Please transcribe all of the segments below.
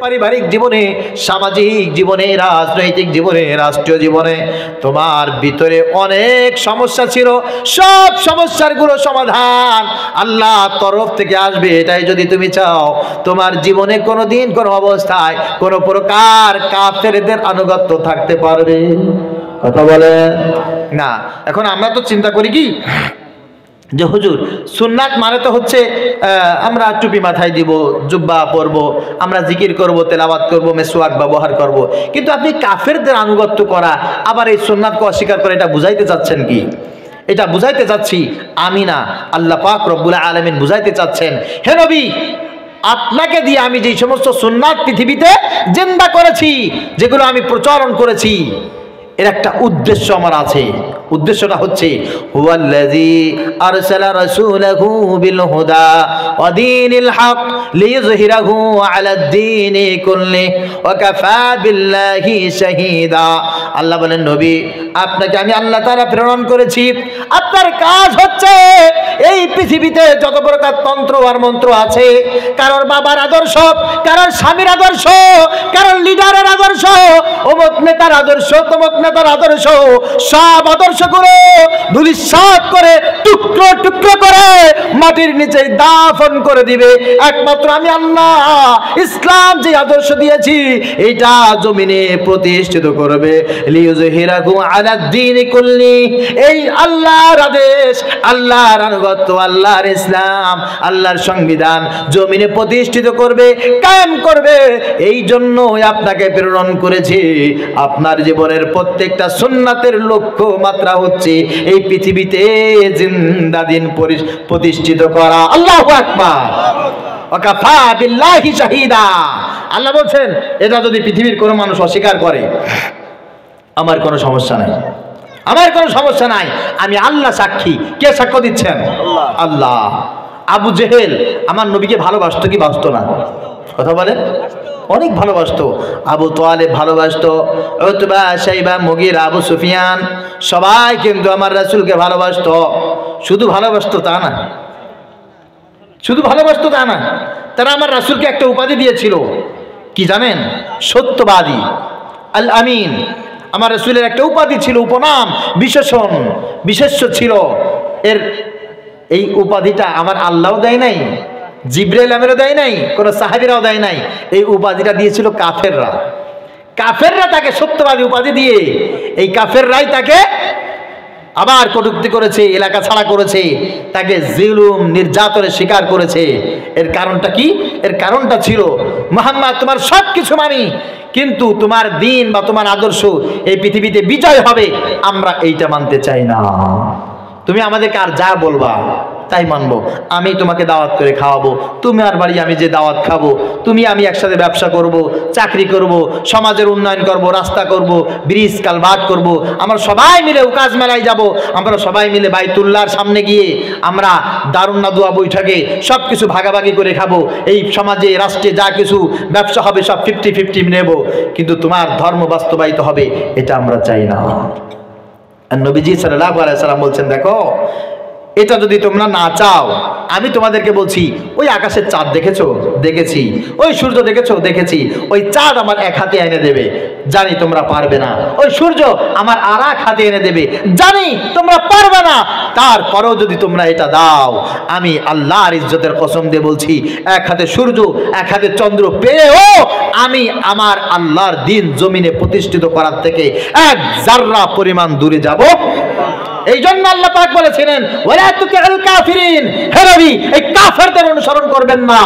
পারিবারিক জীবনে, সামাজিক জীবনে, রাজনৈতিক জীবনে, রাষ্ট্রীয় জীবনে তোমার ভিতরে অনেক সমস্যা ছিল, সব সমস্যাগুলো সমাধান আল্লাহর তরফ থেকে আসবে। এটাই যদি তুমি চাও, তোমার জীবনে কোনোদিন কোনো অবস্থায় কোনো প্রকার কাফেরদের আনুগত্য থাকতে পারবে? কথা বলে না। এখন আমরা তো চিন্তা করি কি যে হুজুর সুন্নাত মানে তো হচ্ছে আমরা টুপি মাথায় দিব, জুব্বা পরব, আমরা জিকির করব, তেলাওয়াত করব, মেসওয়াক ব্যবহার করব, কিন্তু আপনি কাফেরদের আনুগত্য করা আবার এই সুন্নাতকে অস্বীকার করে, এটা বুঝাইতে চাচ্ছেন কি? এটা বুঝাইতে চাচ্ছি আমি না, আল্লাহ পাক রব্বুল আলামিন বুঝাইতে চাচ্ছেন। হে নবী, আপনাকে দিয়ে আমি যে সমস্ত সুন্নাত পৃথিবীতে জিন্দা করেছি, যেগুলো আমি প্রচলন করেছি, এর একটা উদ্দেশ্য আমার আছে। উদ্দেশ্যটা হচ্ছে হুয়াল্লাযী আরসালা রাসূলাহু বিল হুদা ওয়া দীনিল হক লিইয়ুযহিরাহু আলাদ দীনি কুল্লিহি ওয়া কাফা বিল্লাহি শাহীদা। আল্লাহ বলেন, নবী, আপনাকে আমি আল্লাহ তাআলা প্রেরণ করেছি, আপনার কাজ হচ্ছে এই পৃথিবীতে যত প্রকার তন্ত্র আর মন্ত্র আছে, কারোর বাবার আদর্শ, কারোর স্বামীর আদর্শ, কারোর লিডারের আদর্শ, অমুক নেতার আদর্শ, তমুক নেতার আদর্শ, সব আদর্শগুলো ধূলিসাৎ করে টুকরো টুকরো করে মাটির নিচে দাফন করে দিবে। একমাত্র আমি আল্লাহ ইসলাম যে আদর্শ দিয়েছি এটা জমিনে প্রতিষ্ঠিত করবে। লিইয়ুযহিরাহু আলাদ দীনি কুল্লি, এই আল্লাহর আদেশ, আল্লাহর আনুগত্য, আল্লাহর ইসলাম, আল্লাহর সংবিধান জমিনে প্রতিষ্ঠিত করবে, কায়েম করবে। এই জন্যই আপনাকে প্রেরণ করেছি। আপনার জীবনের প্রত্যেকটা সুন্নাতের লক্ষ্য মাত্রা হচ্ছে এই পৃথিবীতে জিন্দা দিন প্রতিষ্ঠিত করা। আল্লাহু আকবার, ওয়া কাফা বিল্লাহি শাহীদা। আল্লাহ বলছেন, এটা যদি পৃথিবীর কোনো মানুষ অস্বীকার করে, আমার কোনো সমস্যা নাই, আমার কোনো সমস্যা নাই, আমি আল্লাহ সাক্ষী। কে সাক্ষ্য দিচ্ছেন? আল্লাহ। আবু জেহেল আমার নবীকে ভালোবাসতো কি বাসতো না? কথা বলেন। অনেক ভালোবাসতো। আবু তালেব ভালোবাসতো, উতবা, শাইবা, মুগীরা, আবু সুফিয়ান, সবাই কিন্তু আমার রাসূলকে ভালোবাসতো। শুধু ভালোবাসতো তা না, শুধু ভালোবাসতো তা না, তারা আমার রাসূলকে একটা উপাধি দিয়েছিল, কি জানেন? সত্যবাদী, আল আমিন। আমার রাসূলের একটা উপাধি ছিল, উপনাম, বিশেষণ, বিশেষ্য ছিল। এই উপাধিটা আমার আল্লাহও দেয় নাই, জিবরাইল আমিনও দেয় নাই, কোনো সাহাবীরাও দেয় নাই। এই উপাধিটা দিয়েছিল কাফেররা। কাফেররা তাকে সত্যবাদী উপাধি দিয়ে, এই কাফেররাই তাকে আবার কটূক্তি করেছে, এলাকা ছাড়া করেছে, তাকে জুলুম নির্যাতনের শিকার করেছে। এর কারণটা কি? এর কারণটা ছিল, মুহাম্মদ তোমার সব কিছু মানি, কিন্তু তোমার দিন বা তোমার আদর্শ এই পৃথিবীতে বিজয় হবে, আমরা এইটা মানতে চাই না। তুমি আমাদেরকে আর যা বলবা তাই মানবো। আমি তোমাকে দাওয়াত করে খাওয়াবো, তুমি আর বাড়ি আমি যে দাওয়াত খাবো, তুমি আমি একসাথে ব্যবসা করব, চাকরি করব, সমাজের উন্নয়ন করব, রাস্তা করব, ব্রিজ কালভার্ট করব, আমরা সবাই মিলে উকাজ মেলায় যাব, আমরা সবাই মিলে বাইতুল্লাহর সামনে গিয়ে আমরা দারুন নাদুয়া বৈঠকে সব কিছু ভাগাভাগি করে খাবো, এই সমাজে রাষ্ট্রে যা কিছু ব্যবসা হবে সব 50-50 নেব, কিন্তু তোমার ধর্ম বাস্তবায়িত হবে এটা আমরা চাই না। আর নবীজি সাল্লাল্লাহু আলাইহি সাল্লাম বলছেন, দেখো, এটা যদি তোমরা না চাও, আমি তোমাদেরকে বলছি, ওই আকাশের চাঁদ দেখেছো? দেখেছি। ওই সূর্য দেখেছো? দেখেছি। ওই চাঁদ আমার এক হাতে এনে দেবে, জানি তোমরা পারবে না। ওই সূর্য আমার আর এক হাতে এনে দেবে, জানি তোমরা পারবে না। তারপরেও যদি তোমরা এটা দাও, আমি আল্লাহর ইজ্জতের কসম দিয়ে বলছি, এক হাতে সূর্য, এক হাতে চন্দ্র পেয়েও আমি আমার আল্লাহর দিন জমিনে প্রতিষ্ঠিত করার থেকে এক জাররা পরিমাণ দূরে যাব। এই জন্য আল্লাহ পাক বলেছিলেন, ওয়ালা তুতিউল কাফিরিন, হে নবী, এই কাফেরদের অনুসরণ করবেন না।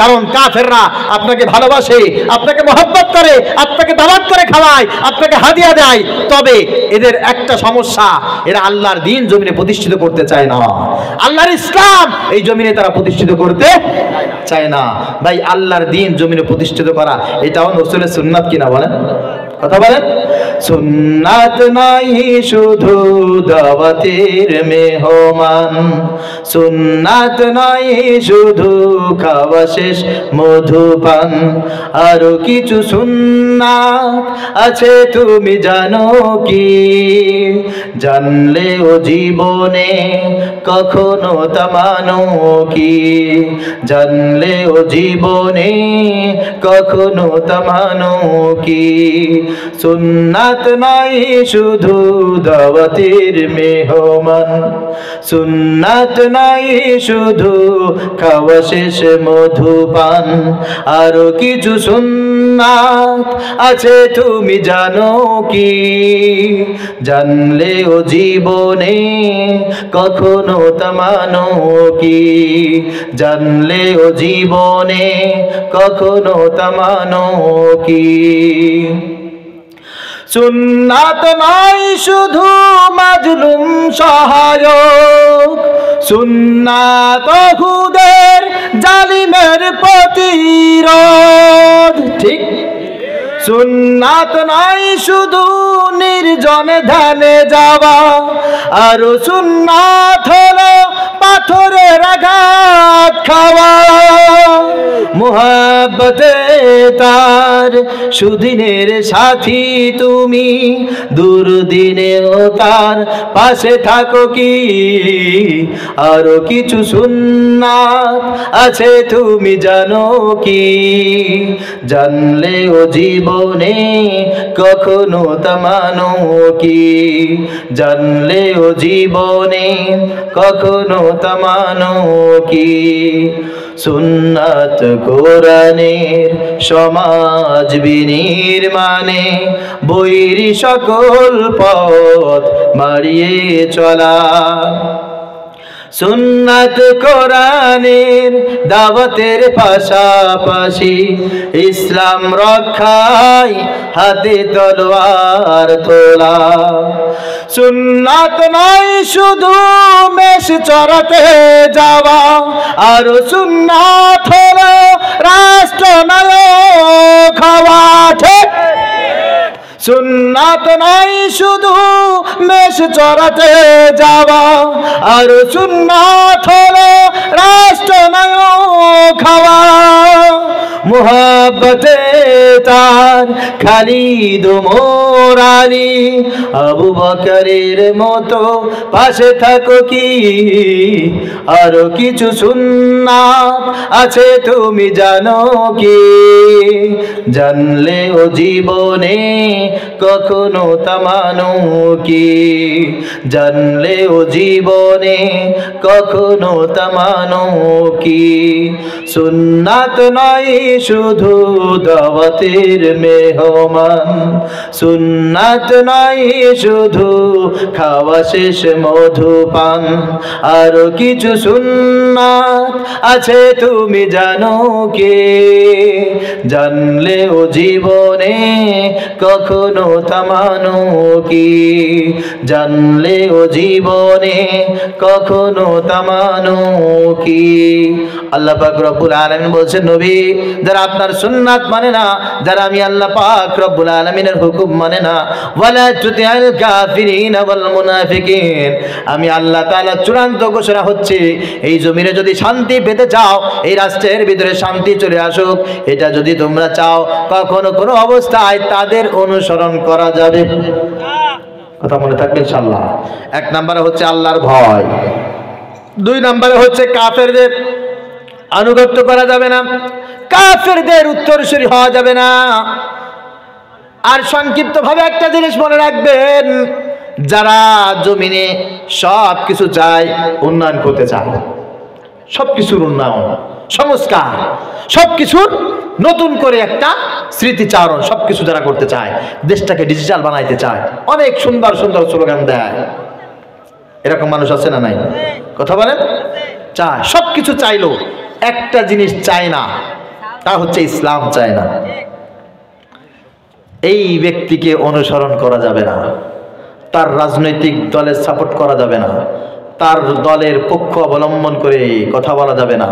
কারণ কাফেররা আপনাকে ভালোবাসে, আপনাকে মহব্বত করে, আপনাকে দাওয়াত করে খাওয়ায়, আপনাকে হাদিয়া দেয়, তবে এদের একটা সমস্যা, এরা আল্লাহর দ্বীন জমিনে প্রতিষ্ঠিত করতে চায় না। আল্লাহর ইসলাম এই জমিনে তারা প্রতিষ্ঠিত করতে চায় না। ভাই, আল্লাহর দ্বীন জমিনে প্রতিষ্ঠিত করা এটাও রাসূলের সুন্নাত কিনা বলেন? কথা বলেন। সুন্নাত নাই শুধু দাওয়াতের মেহমান, সুন্নাত নাই শুধু খাওয়া শেষ মধুপান, আরো কিছু সুন্নাত আছে তুমি জানো কি? জানলেও জীবনে কখনো তা মানো কি? জানলেও জীবনে কখনো তা মানো কি? সুন্নাত নাই শুধু দাওয়াতের মেহমান, সুন্নাত নাই শুধু খাওয়া শেষ মধুপান, আরো কিছু সুন্নাত আছে তুমি জানো কি? জানলেও জীবনে কখনো তা মানো কি? জানলেও জীবনে কখনো তা মানো কি? সুন্নাত নাই শুধু মাজলুম সহায়ক, সুন্নাত খুদের জালিমের প্রতিরোধ, ঠিক? সুন্নাত নাই শুধু নির্জনে ধ্যানে যাওয়া, আর সুন্নাত হলো পাথরের আঘাত খাওয়া। মুহাব্বতে তার সুদিনের সাথী তুমি, দুর্দিনেও তার পাশে থাকো কি? আরো কিছু সুন্নাত আছে তুমি জানো কি? জানলেও জীবনে কখনো তা মানো কি? জানলেও জীবনে কখনো তা মানো কি? সুন্নাত কোরআনের সমাজ বিনির্মাণে বৈরী সকল পথ মারিয়ে চলা, সুন্নাত কোরআনের দাওয়াতের পাশাপাশি ইসলাম রক্ষায় হাতে তলোয়ার তোলা। সুন্নাত নাই শুধু মেষ চরাতে যাওয়া, আর সুন্নাত হলো রাষ্ট্রনায়ক হওয়া, ঠিক? সুন্নাত নাই শুধু মেষ চরাতে যাওয়া, আর সুন্নাত হলো রাষ্ট্রনায়ক হওয়া। মুহাব্বতে তার খালিদ ওমর আলী আবু বকরের মতো পাশে থাকো কি? আরো কিছু সুন্নাত আছে তুমি জানো কি? জানলেও জীবনে কখনো তা মানো কি? জানলেও জীবনে কখনো তা মানো কি? সুন্নাত নয় শুধু দাওয়াতের মেহমান, সুন্নাত নয় শুধু খাওয়া শেষ মধুপান, আরো কিছু সুন্নাত আছে তুমি জানো কি? জানলেও জীবনে কখনো তা মানো কি? জানলেও জীবনে কখনো তা মানো কি? আল্লাহ পাক রব্বুল আলামিন বলছেন, নবী যারা আপনার সুন্নাত মানে না, যারা আমি আল্লাহ পাক রব্বুল আলামিনের হুকুম মানে না, ওয়ালা তুতিআল কাফিরিন ওয়াল মুনাফিকিন, আমি আল্লাহ তাআলা চূড়ান্ত ঘোষণা হচ্ছে এই জমিনে যদি শান্তি পেতে চাও, এই রাষ্ট্রের ভিতরে শান্তি চলে আসুক, এটা যদি তোমরা চাও, কখনো কোনো অবস্থায় তাদের অনুসরণ করা যাবে। কথা মনে থাকবে ইনশাআল্লাহ। এক নম্বরে হচ্ছে আল্লাহর ভয়, দুই নম্বরে হচ্ছে কাফেরদের আনুগত্য করা যাবে না, কাফেরদের উত্তরসূরি হওয়া যাবে না। আর সংক্ষিপ্ত ভাবে একটা জিনিস মনে রাখবেন, যারা জমিনে সব কিছু চায়, উন্নয়ন করতে চায়, সবকিছুর উন্নয়ন, সংস্কার, সবকিছুর নতুন করে একটা স্মৃতিচারণ, সবকিছু যারা করতে চায়, দেশটাকে ডিজিটাল বানাইতে চায়, অনেক সুন্দর সুন্দর স্লোগান দেয়, এরকম মানুষ আছে না নাই? কথা বলেন। চায়, সবকিছু চাইলো, একটা জিনিস চায় না, তা হচ্ছে ইসলাম চায় না। এই ব্যক্তিকে অনুসরণ করা যাবে না, তার রাজনৈতিক দলের সাপোর্ট করা যাবে না, তার দলের পক্ষ অবলম্বন করে কথা বলা যাবে না,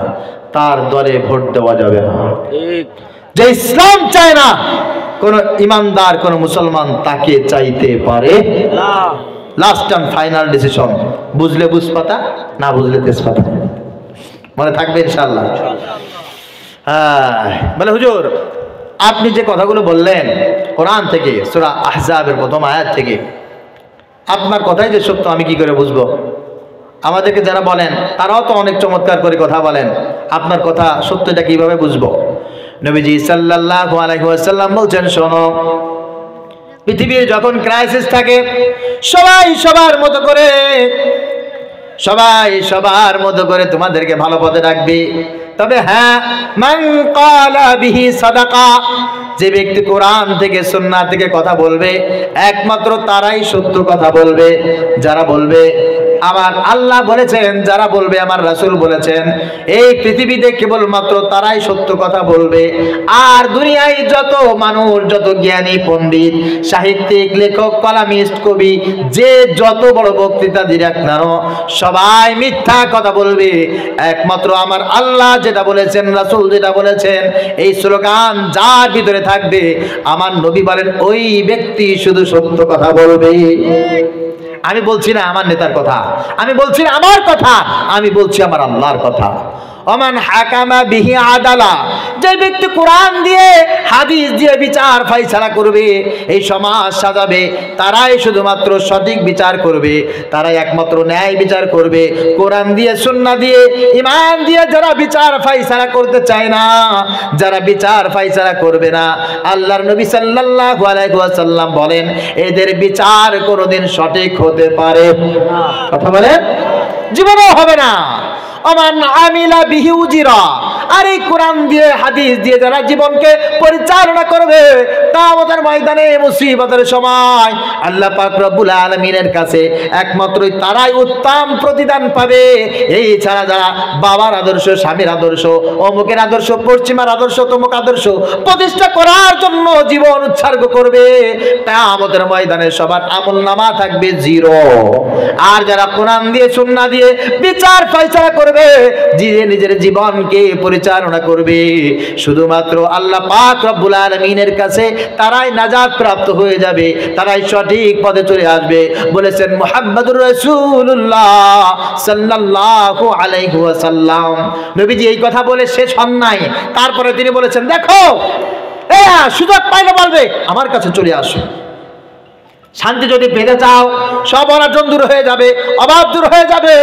তার দলে ভোট দেওয়া যাবে না। যে ইসলাম চায় না কোন ইমানদার কোন মুসলমান তাকে চাইতে পারে না। লাস্ট অ্যান্ড ফাইনাল ডিসিশন, বুঝলে বুঝপাতা, না বুঝলে তেজপাতা। মনে থাকবে ইনশাআল্লাহ। বলে হুজুর আপনি যে কথাগুলো বললেন কোরআন থেকে, সূরা আহজাবের প্রথম আয়াত থেকে, আপনার কথাই যে সত্য আমি কি করে বুঝবো? আমাদেরকে যারা বলেন তারাও তো অনেক চমৎকার করে কথা বলেন, আপনার কথা সত্যটা কিভাবে বুঝবো? নবীজি সাল্লাল্লাহু আলাইহি ওয়াসাল্লাম বলছেন, শোনো, পৃথিবীর যখন ক্রাইসিস থাকে সবাই সবার মতো করে তোমাদেরকে ভালো পথে রাখবে। তবে হ্যাঁ, মান ক্বালা বিহি সাদাকা, যে ব্যক্তি কোরআন থেকে সুন্নাহ থেকে কথা বলবে একমাত্র তারাই সত্য কথা বলবে। যারা বলবে আমার আল্লাহ বলেছেন, যারা বলবে আমার রাসূল বলেছেন, এই পৃথিবীতে কেবলমাত্র তারাই সত্য কথা বলবে। আর দুনিয়ায় যত মানুষ, যত জ্ঞানী পণ্ডিত, সাহিত্যিক, লেখক, কলামিস্ট, কবি, যে যত বড় বক্তৃতা দিক না সবাই মিথ্যা কথা বলবে। একমাত্র আমার আল্লাহ যেটা বলেছেন, রাসূল যেটা বলেছেন, এই স্লোগান যার ভিতরে থাকবে, আমার নবী বলেন ওই ব্যক্তি শুধু সত্য কথা বলবে। আমি বলছি না আমার নেতার কথা, আমি বলছি না আমার কথা, আমি বলছি আমার আল্লাহর কথা। ওমান হাকামা বিহি আদালা, যে ব্যক্তি কোরআন দিয়ে হাদিস দিয়ে বিচার ফাইসালা করবে, এই সমাজ সাজাবে, তারাই শুধুমাত্র সঠিক বিচার করবে, তারাই একমাত্র ন্যায় বিচার করবে। কোরআন দিয়ে, সুন্নাহ দিয়ে, ঈমান দিয়ে যারা বিচার ফাইসালা করতে চায় না, যারা বিচার ফাইসালা করবে না, আল্লাহর নবী সাল্লাল্লাহু আলাইহি ওয়াসাল্লাম বলেন এদের বিচার কোনোদিন সঠিক হতে পারে না। কথা বলেন, জীবনেও হবে না। ওমান আমিলা বিহি উজিরা, আর এই কোরআন দিয়ে হাদিস দিয়ে যারা জীবনকে পরিচালনা করবে, কিয়ামতের ময়দানে মুসিবতের সময় আল্লাহ পাক রব্বুল আলামিনের কাছে একমাত্রই তারাই উত্তম প্রতিদান পাবে। এই ছাড়া যারা বাবার আদর্শ, স্বামীর আদর্শ, অমুকের আদর্শ, পশ্চিমার আদর্শ, তমুক আদর্শ প্রতিষ্ঠা করার জন্য জীবন উৎসর্গ করবে, কিয়ামতের ময়দানে সবার আমলনামা থাকবে জিরো। আর যারা কোরআন দিয়ে, সুন্নাহ দিয়ে বিচার ফয়সালা করবে, নিজের জীবনকে পরিচালনা করবে, শুধুমাত্র আল্লাহ পাক রব্বুল আলামিনের কাছে তারাই নাজাত প্রাপ্ত হয়ে যাবে, তারাই সঠিক পথে চলে আসবে। বলেছেন মুহাম্মদুর রাসূলুল্লাহ সাল্লাল্লাহু আলাইহি ওয়াসাল্লাম। নবীজি এই কথা বলে শেষ হন নাই, তারপরে তিনি বলেছেন, দেখো সুযোগ পাইলে বলবে আমার কাছে চলে আসো। শান্তি যদি পেতে চাও, সব অনাটন দূর হয়ে যাবে, অভাব দূর হয়ে যাবে,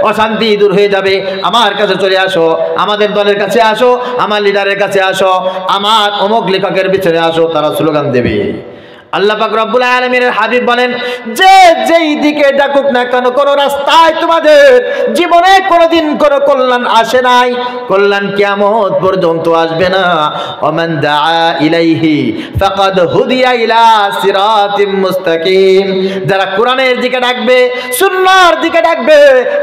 অশান্তি দূর হয়ে যাবে, আমার কাছে চলে আসো, আমাদের দলের কাছে আসো, আমার লিডারের কাছে আসো, আমার অমুক লেখকের পিছনে আসো, তারা স্লোগান দেবে। আল্লাহ পাক রব্বুল আলামিনের হাবিব বলেন, যে যেই দিকে ডাকুক না কেন, কোন রাস্তায় তোমাদের জীবনে কোনোদিন কোনো কল্যাণ আসে নাই, কল্যাণ কিয়ামত পর্যন্ত আসবে না। ওমান দাআ ইলাইহি ফাকাদ হুদিয়া ইলা সিরাতিম মুস্তাকিম, যারা কোরআনের দিকে ডাকবে, সুন্নাহর দিকে ডাকবে,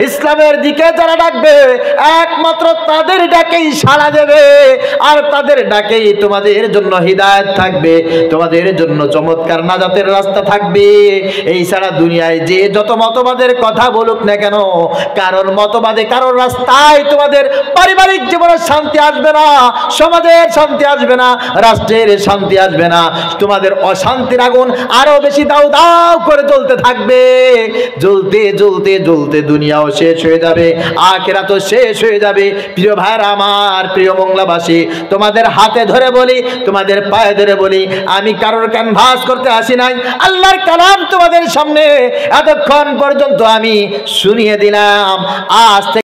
ইসলামের দিকে যারা ডাকবে, একমাত্র তাদের ডাকেই সাড়া দেবে, আর তাদের ডাকেই তোমাদের জন্য হিদায়াত থাকবে, তোমাদের জন্য চমৎকার নাজাতের রাস্তা থাকবে। এই সারা দুনিয়ায় যে যত মতবাদের কথা বলুক না কেন, কারোর মতবাদে, কারোর রাস্তায় তোমাদের পারিবারিক জীবনে শান্তি আসবে না, সমাজের শান্তি আসবে না, রাষ্ট্রের শান্তি আসবে না, তোমাদের অশান্তির আগুন আরো বেশি দাউ দাউ করে জ্বলতে থাকবে। জ্বলতে জ্বলতে জ্বলতে দুনিয়াও শেষ হয়ে যাবে, আখিরাতও শেষ হয়ে যাবে। প্রিয় ভাইরা আমার, প্রিয় মংলাবাসী, তোমাদের হাতে ধরে বলি, তোমাদের পায়ে ধরে বলি, আমি কারোর ক্যানভাস করতে আসি নাই, আল্লাহর কালাম তোমাদের সামনে এতক্ষণ পর্যন্ত আমি শুনিয়ে দিলাম। আজ থেকে